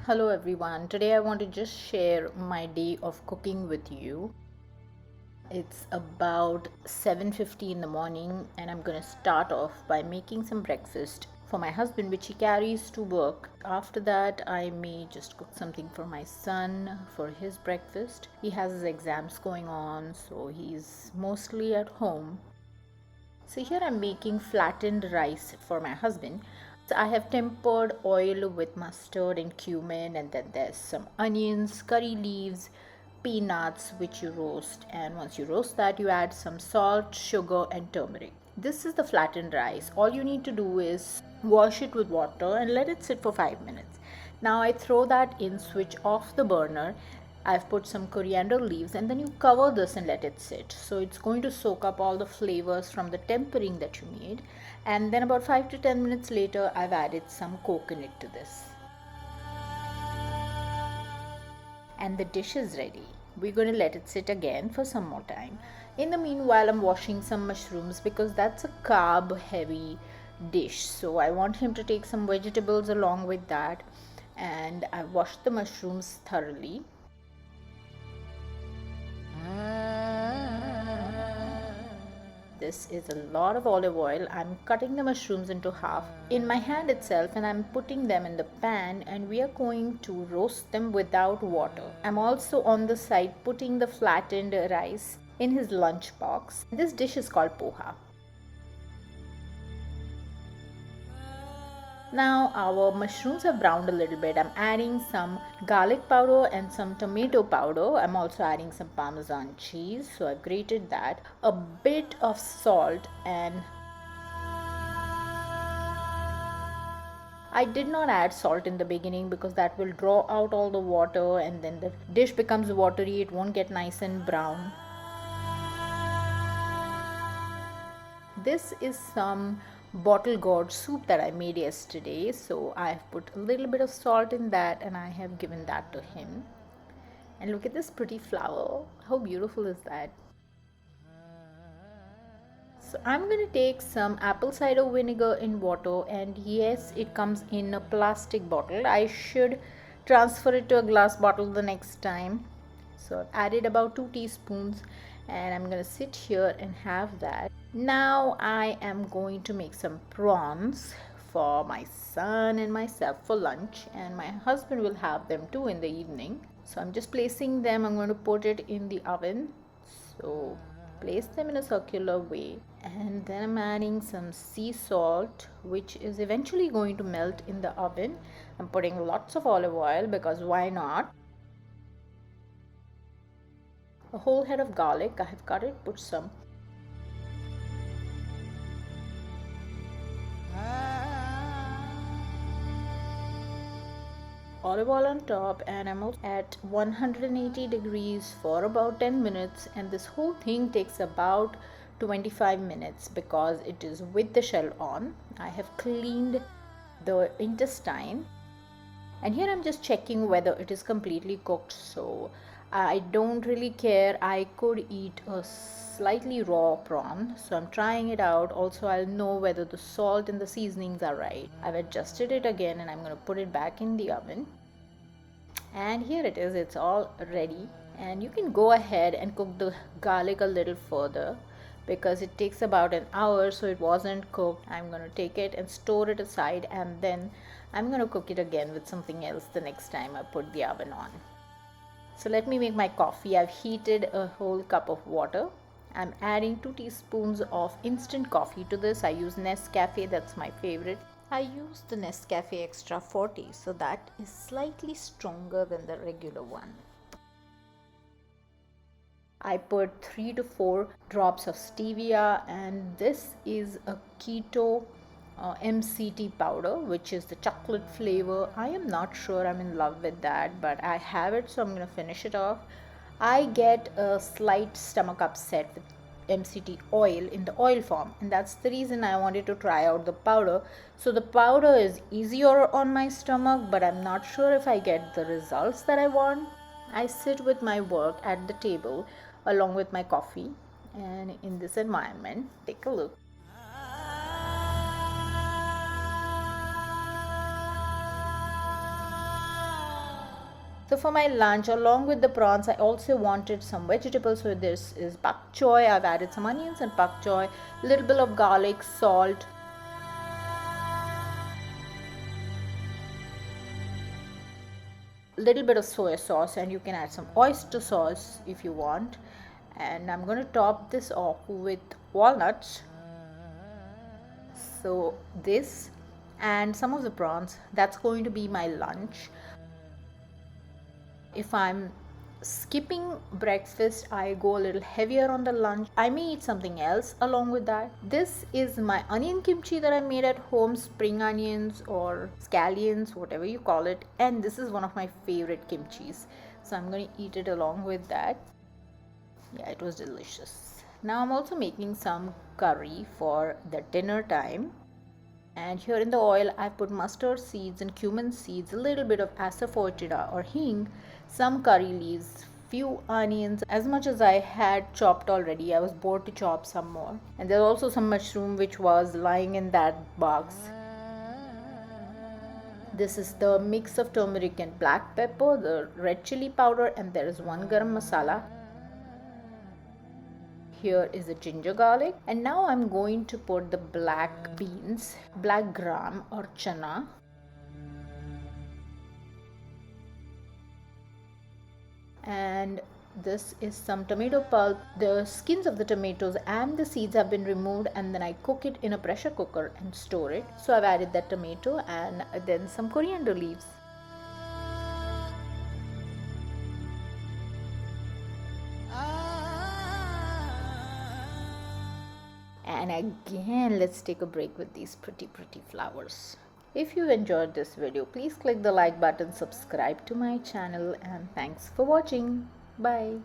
Hello everyone. Today I want to just share my day of cooking with you. It's about 7:50 in the morning and I'm going to start off by making some breakfast for my husband which he carries to work. After that I may just cook something for my son for his breakfast. He has his exams going on, so he's mostly at home. So here I'm making flattened rice for my husband. So I have tempered oil with mustard and cumin, and then there's some onions, curry leaves, peanuts which you roast, and once you roast that you add some salt, sugar and turmeric. This is the flattened rice. All you need to do is wash it with water and let it sit for 5 minutes. Now I throw that in, switch off the burner. I've put some coriander leaves and then you cover this and let it sit. So it's going to soak up all the flavors from the tempering that you made. And then about 5 to 10 minutes later, I've added some coconut to this. And the dish is ready. We're going to let it sit again for some more time. In the meanwhile, I'm washing some mushrooms because that's a carb heavy dish. So I want him to take some vegetables along with that. And I washed the mushrooms thoroughly. This is a lot of olive oil. I'm cutting the mushrooms into half in my hand itself and I'm putting them in the pan and we are going to roast them without water. I'm also on the side putting the flattened rice in his lunch box. This dish is called poha. Now our mushrooms have browned a little bit. I'm adding some garlic powder and some tomato powder. I'm also adding some Parmesan cheese. So I've grated that. A bit of salt, and I did not add salt in the beginning because that will draw out all the water and then the dish becomes watery. It won't get nice and brown. This is some bottle gourd soup that I made yesterday, so I've put a little bit of salt in that and I have given that to him. And look at this pretty flower. How beautiful is that? So I'm going to take some apple cider vinegar in water, and yes, it comes in a plastic bottle. I should transfer it to a glass bottle the next time. So I've added about 2 teaspoons and I'm going to sit here and have that. Now I am going to make some prawns for my son and myself for lunch, and my husband will have them too in the evening. So I'm just placing them. I'm going to put it in the oven. So place them in a circular way, and then I'm adding some sea salt which is eventually going to melt in the oven. I'm putting lots of olive oil because why not? A whole head of garlic, I have cut it, put some olive oil on top, and I'm at 180 degrees for about 10 minutes, and this whole thing takes about 25 minutes because it is with the shell on. I have cleaned the intestine, and here I'm just checking whether it is completely cooked. So I don't really care. I could eat a slightly raw prawn, so I'm trying it out. Also, I'll know whether the salt and the seasonings are right. I've adjusted it again and I'm going to put it back in the oven. And here it is, it's all ready. And you can go ahead and cook the garlic a little further because it takes about an hour, so it wasn't cooked. I'm going to take it and store it aside, and then I'm going to cook it again with something else the next time I put the oven on. So let me make my coffee. I've heated a whole cup of water. I'm adding 2 teaspoons of instant coffee to this. I use Nescafe, that's my favorite. I use the Nescafe Extra 40, so that is slightly stronger than the regular one. I put 3 to 4 drops of stevia, and this is a keto MCT powder, which is the chocolate flavor. I am not sure I'm in love with that, but I have it, so I'm going to finish it off. I get a slight stomach upset with MCT oil in the oil form, and that's the reason I wanted to try out the powder. So the powder is easier on my stomach, but I'm not sure if I get the results that I want. I sit with my work at the table along with my coffee, and in this environment, take a look. So for my lunch, along with the prawns, I also wanted some vegetables. So this is pak choy. I've added some onions and pak choy, a little bit of garlic, salt, little bit of soy sauce, and you can add some oyster sauce if you want. And I'm going to top this off with walnuts. So this and some of the prawns, that's going to be my lunch. If I'm skipping breakfast, I go a little heavier on the lunch. I may eat something else along with that. This is my onion kimchi that I made at home, spring onions or scallions, whatever you call it. And this is one of my favorite kimchis. So I'm going to eat it along with that. Yeah, it was delicious. Now I'm also making some curry for the dinner time. And here in the oil, I put mustard seeds and cumin seeds, a little bit of asafoetida or hing, some curry leaves, few onions, as much as I had chopped already. I was bored to chop some more. And there's also some mushroom which was lying in that box. This is the mix of turmeric and black pepper, the red chili powder, and there is 1 garam masala. Here is the ginger garlic, and now I'm going to put the black beans, black gram or chana, and this is some tomato pulp. The skins of the tomatoes and the seeds have been removed, and then I cook it in a pressure cooker and store it. So I've added that tomato and then some coriander leaves. And again, let's take a break with these pretty flowers. If you enjoyed this video, please click the like button, subscribe to my channel, and thanks for watching. Bye.